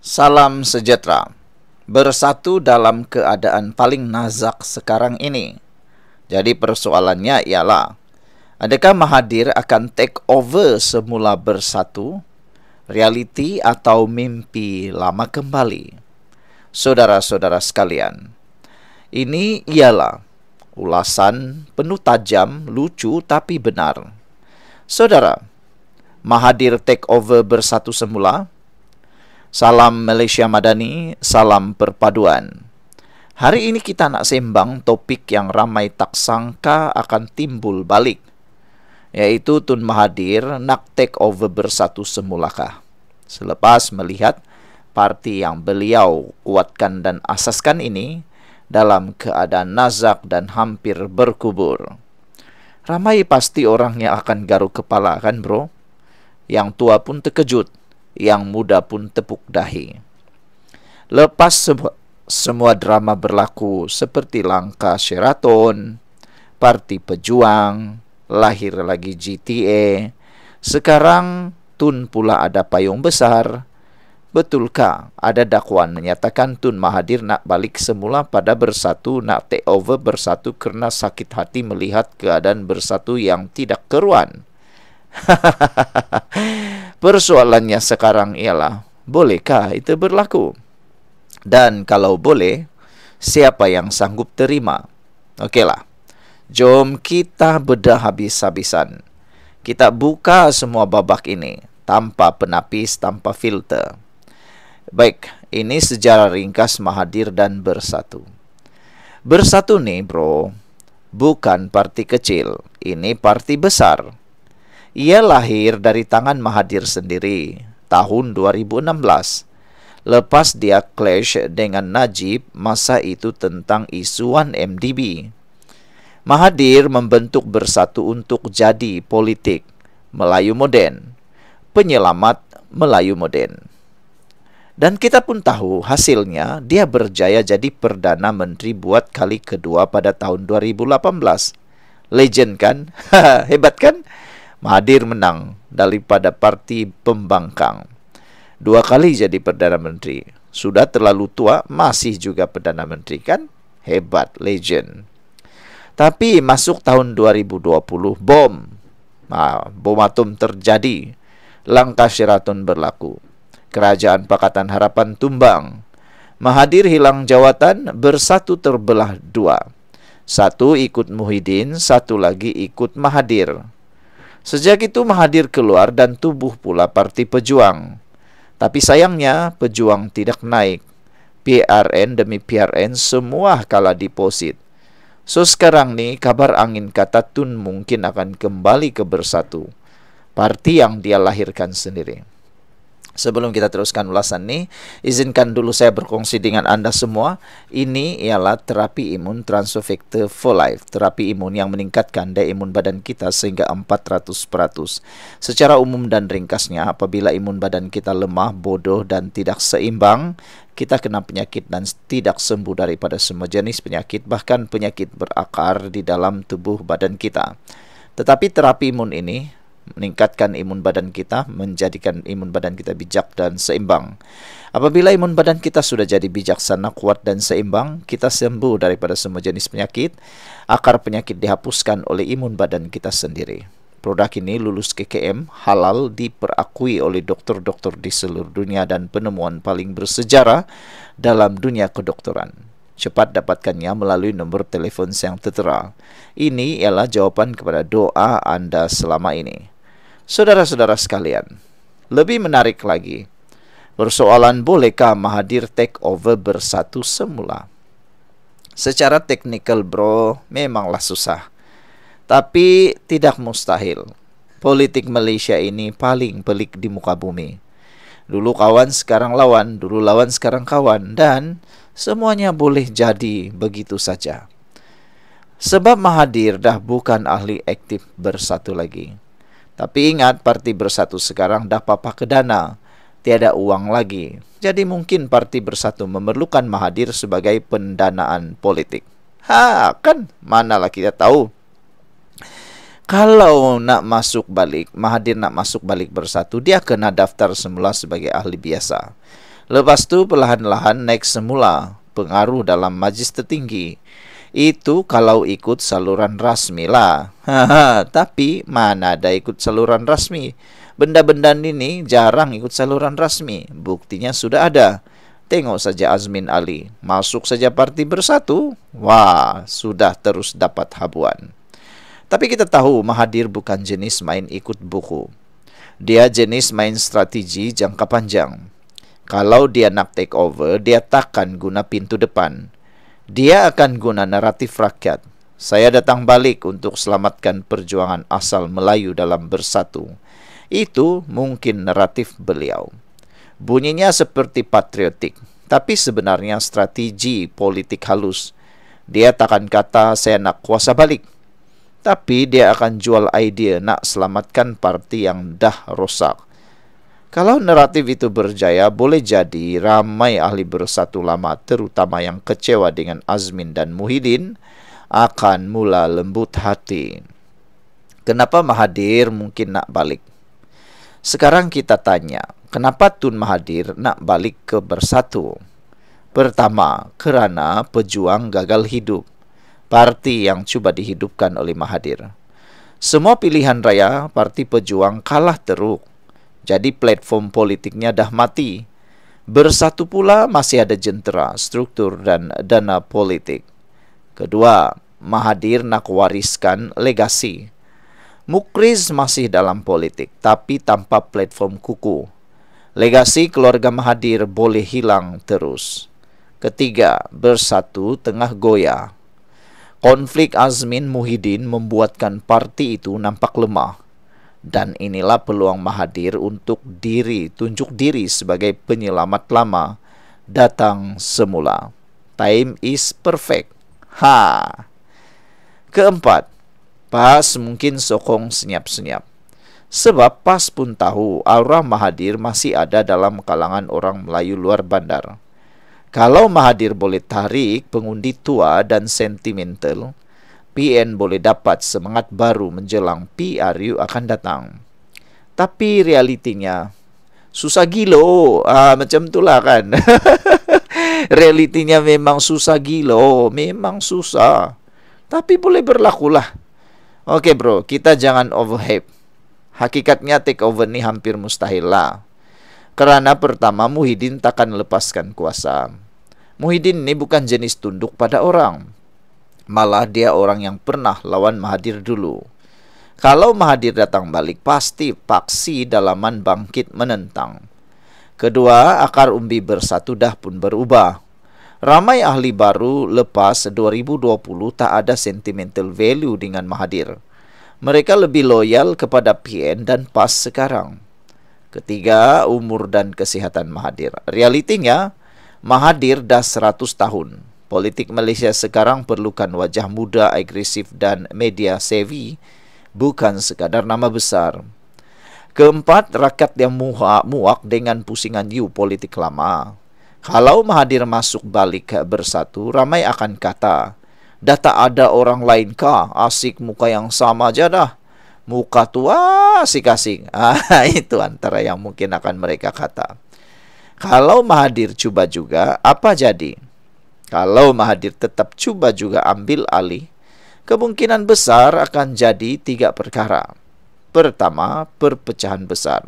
Salam sejahtera. Bersatu dalam keadaan paling nazak sekarang ini. Jadi persoalannya ialah, adakah Mahathir akan take over semula bersatu, realiti atau mimpi lama kembali? Saudara-saudara sekalian, ini ialah ulasan penuh tajam, lucu tapi benar. Saudara, Mahathir take over bersatu semula? Salam Malaysia Madani, salam perpaduan. Hari ini kita nak sembang topik yang ramai tak sangka akan timbul balik, yaitu Tun Mahathir nak take over bersatu semulakah? Selepas melihat parti yang beliau kuatkan dan asaskan ini dalam keadaan nazak dan hampir berkubur. Ramai pasti orang yang akan garuk kepala, kan bro? Yang tua pun terkejut, yang muda pun tepuk dahi. Lepas semua drama berlaku seperti langkah Sheraton, Parti Pejuang, lahir lagi GTA, sekarang Tun pula ada payung besar. Betulkah ada dakwaan menyatakan Tun Mahathir nak balik semula pada bersatu, nak take over bersatu kerana sakit hati melihat keadaan bersatu yang tidak keruan? Persoalannya sekarang ialah, bolehkah itu berlaku? Dan kalau boleh, siapa yang sanggup terima? Okeylah, jom kita bedah habis-habisan. Kita buka semua babak ini tanpa penapis, tanpa filter. Baik, ini sejarah ringkas Mahathir dan Bersatu. Bersatu nih bro, bukan parti kecil, ini parti besar. Ia lahir dari tangan Mahathir sendiri tahun 2016. Lepas dia clash dengan Najib masa itu tentang isu 1MDB. Mahathir membentuk Bersatu untuk jadi politik Melayu moden, penyelamat Melayu moden. Dan kita pun tahu hasilnya, dia berjaya jadi Perdana Menteri buat kali kedua pada tahun 2018. Legend kan? Hebat kan? Mahathir menang daripada parti pembangkang. 2 kali jadi Perdana Menteri. Sudah terlalu tua, masih juga Perdana Menteri kan? Hebat, legend. Tapi masuk tahun 2020, bom atom terjadi. Langkah Sheraton berlaku. Kerajaan Pakatan Harapan tumbang. Mahathir hilang jawatan, Bersatu terbelah 2. Satu ikut Muhyiddin, satu lagi ikut Mahathir. Sejak itu Mahathir keluar dan tubuh pula Parti Pejuang. Tapi sayangnya Pejuang tidak naik. PRN demi PRN semua kalah deposit. So sekarang ni kabar angin kata Tun mungkin akan kembali ke Bersatu, parti yang dia lahirkan sendiri. Sebelum kita teruskan ulasan ni, izinkan dulu saya berkongsi dengan anda semua. Ini ialah terapi imun Transofector for Life. Terapi imun yang meningkatkan daya imun badan kita sehingga 400%. Secara umum dan ringkasnya, apabila imun badan kita lemah, bodoh dan tidak seimbang, kita kena penyakit dan tidak sembuh daripada semua jenis penyakit, bahkan penyakit berakar di dalam tubuh badan kita. Tetapi terapi imun ini meningkatkan imun badan kita, menjadikan imun badan kita bijak dan seimbang. Apabila imun badan kita sudah jadi bijaksana, kuat dan seimbang, kita sembuh daripada semua jenis penyakit. Akar penyakit dihapuskan oleh imun badan kita sendiri. Produk ini lulus KKM, halal, diperakui oleh doktor-doktor di seluruh dunia dan penemuan paling bersejarah dalam dunia kedokteran. Cepat dapatkannya melalui nombor telefon yang tertera. Ini ialah jawapan kepada doa anda selama ini. Saudara-saudara sekalian, lebih menarik lagi, persoalan bolehkah Mahathir take over Bersatu semula? Secara teknikal bro, memanglah susah. Tapi tidak mustahil. Politik Malaysia ini paling pelik di muka bumi. Dulu kawan, sekarang lawan. Dulu lawan, sekarang kawan. Dan semuanya boleh jadi begitu saja. Sebab Mahathir dah bukan ahli aktif Bersatu lagi. Tapi ingat, Parti Bersatu sekarang dah papa ke dana. Tiada uang lagi. Jadi mungkin Parti Bersatu memerlukan Mahathir sebagai pendanaan politik. Kan? Manalah kita tahu. Kalau nak masuk balik, Mahathir nak masuk balik Bersatu, dia kena daftar semula sebagai ahli biasa. Lepas tu perlahan-lahan naik semula pengaruh dalam majlis tertinggi. Itu kalau ikut saluran rasmi lah. Tapi mana ada ikut saluran rasmi? Benda-benda ini jarang ikut saluran rasmi. Buktinya sudah ada. Tengok saja Azmin Ali. Masuk saja Parti Bersatu. Wah, sudah terus dapat habuan. Tapi kita tahu Mahathir bukan jenis main ikut buku. Dia jenis main strategi jangka panjang. Kalau dia nak take over, dia takkan guna pintu depan. Dia akan guna naratif rakyat. Saya datang balik untuk selamatkan perjuangan asal Melayu dalam bersatu. Itu mungkin naratif beliau. Bunyinya seperti patriotik, tapi sebenarnya strategi politik halus. Dia takkan kata saya nak kuasa balik. Tapi dia akan jual idea nak selamatkan parti yang dah rosak. Kalau naratif itu berjaya, boleh jadi ramai ahli Bersatu lama, terutama yang kecewa dengan Azmin dan Muhyiddin, akan mula lembut hati. Kenapa Mahathir mungkin nak balik? Sekarang kita tanya, kenapa Tun Mahathir nak balik ke Bersatu? Pertama, kerana pejuang gagal hidup, parti yang cuba dihidupkan oleh Mahathir. Semua pilihan raya Parti Pejuang kalah teruk. Jadi platform politiknya dah mati. Bersatu pula masih ada jentera, struktur dan dana politik. Kedua, Mahathir nak wariskan legasi. Mukriz masih dalam politik, tapi tanpa platform kukuh. Legasi keluarga Mahathir boleh hilang terus. Ketiga, Bersatu tengah goyah. Konflik Azmin Muhyiddin membuatkan parti itu nampak lemah. Dan inilah peluang Mahathir untuk tunjuk diri sebagai penyelamat lama datang semula. Time is perfect. Keempat, PAS mungkin sokong senyap-senyap. Sebab PAS pun tahu aura Mahathir masih ada dalam kalangan orang Melayu luar bandar. Kalau Mahathir boleh tarik pengundi tua dan sentimental, PN boleh dapat semangat baru menjelang PRU akan datang. Tapi realitinya susah gilo. Macam itulah kan. Realitinya memang susah gilo. Memang susah. Tapi boleh berlakulah. Oke bro, kita jangan overhype. Hakikatnya take over ni hampir mustahil lah. Kerana pertama Muhyiddin takkan lepaskan kuasa. Muhyiddin ni bukan jenis tunduk pada orang. Malah dia orang yang pernah lawan Mahathir dulu. Kalau Mahathir datang balik, pasti paksi dalaman bangkit menentang. Kedua, akar umbi Bersatu dah pun berubah. Ramai ahli baru lepas 2020 tak ada sentimental value dengan Mahathir. Mereka lebih loyal kepada PN dan PAS sekarang. Ketiga, umur dan kesihatan Mahathir. Realitinya, Mahathir dah 100 tahun. Politik Malaysia sekarang perlukan wajah muda, agresif dan media savvy, bukan sekadar nama besar. Keempat, rakyat yang muak dengan pusingan politik lama. Kalau Mahathir masuk balik ke Bersatu, ramai akan kata, dah tak ada orang lain kah? Asik muka yang sama aja dah. Muka tua asik-asik. Itu antara yang mungkin akan mereka kata. Kalau Mahathir cuba juga, apa jadi? Kalau Mahathir tetap cuba juga ambil alih, kemungkinan besar akan jadi 3 perkara. Pertama, perpecahan besar.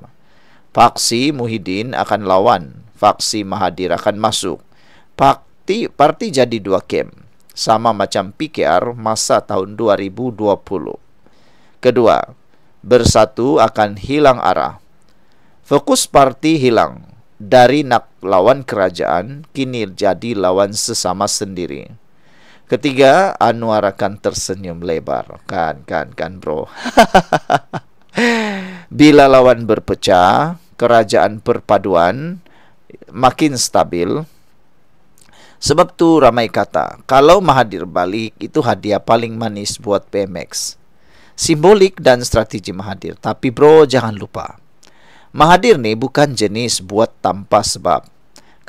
Faksi Muhyiddin akan lawan, faksi Mahathir akan masuk. Parti jadi 2 camp, sama macam PKR masa tahun 2020. Kedua, Bersatu akan hilang arah. Fokus parti hilang. Dari nak lawan kerajaan, kini jadi lawan sesama sendiri. Ketiga, Anwar akan tersenyum lebar. Kan bro. Bila lawan berpecah, kerajaan perpaduan makin stabil. Sebab tu ramai kata, kalau Mahathir balik, itu hadiah paling manis buat PMX. Simbolik dan strategi Mahathir. Tapi bro, jangan lupa, Mahathir ni bukan jenis buat tanpa sebab.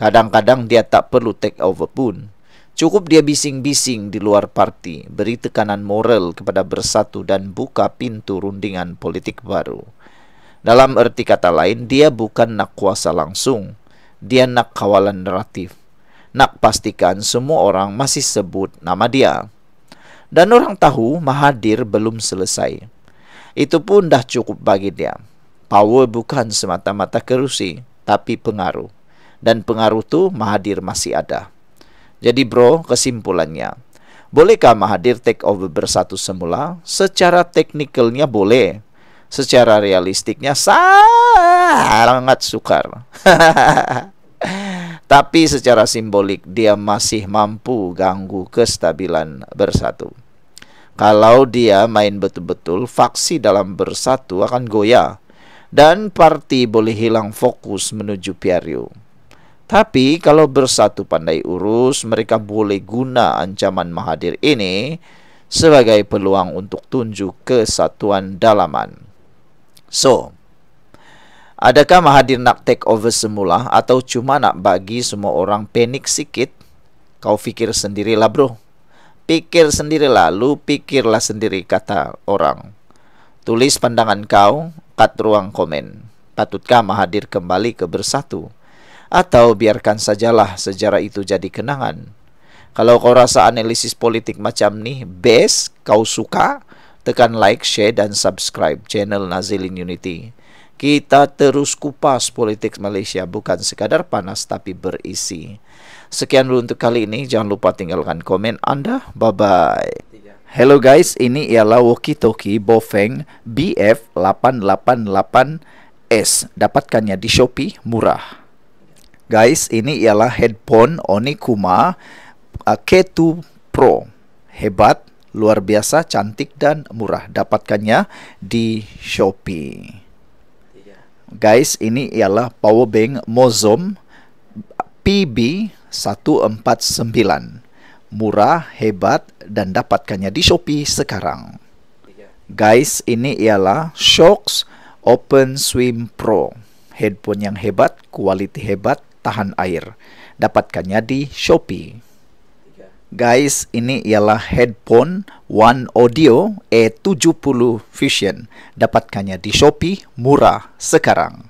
Kadang-kadang dia tak perlu take over pun. Cukup dia bising-bising di luar parti, beri tekanan moral kepada Bersatu dan buka pintu rundingan politik baru. Dalam erti kata lain, dia bukan nak kuasa langsung. Dia nak kawalan naratif. Nak pastikan semua orang masih sebut nama dia. Dan orang tahu Mahathir belum selesai. Itu pun dah cukup bagi dia. Power bukan semata-mata kerusi, tapi pengaruh. Dan pengaruh tu Mahathir masih ada. Jadi bro, kesimpulannya, bolehkah Mahathir take over Bersatu semula? Secara teknikalnya boleh. Secara realistiknya sangat sukar. Tapi secara simbolik dia masih mampu ganggu kestabilan Bersatu. Kalau dia main betul-betul, faksi dalam Bersatu akan goyah dan parti boleh hilang fokus menuju PRU. Tapi kalau Bersatu pandai urus, mereka boleh guna ancaman Mahathir ini sebagai peluang untuk tunjuk kesatuan dalaman. So, adakah Mahathir nak take over semula atau cuma nak bagi semua orang panik sikit? Kau fikir sendirilah bro. Pikir sendirilah, lu pikirlah sendiri, kata orang. Tulis pandangan kau kat ruang komen. Patutkah Mahathir kembali ke Bersatu? Atau biarkan sajalah sejarah itu jadi kenangan? Kalau kau rasa analisis politik macam ni best, kau suka, tekan like, share dan subscribe channel Nazilin Unity. Kita terus kupas politik Malaysia, bukan sekadar panas tapi berisi. Sekian dulu untuk kali ini. Jangan lupa tinggalkan komen anda. Bye-bye. Hello guys, ini ialah walkie-talkie Bofeng BF888S. Dapatkannya di Shopee, murah. Guys, ini ialah headphone Onikuma K2 Pro. Hebat, luar biasa, cantik dan murah. Dapatkannya di Shopee. Guys, ini ialah powerbank Mozom PB149. Murah, hebat dan dapatkannya di Shopee sekarang. Guys, ini ialah Shokz Open Swim Pro. Headphone yang hebat, kualiti hebat, tahan air. Dapatkannya di Shopee. Guys, ini ialah headphone One Audio E70 Fusion. Dapatkannya di Shopee, murah sekarang.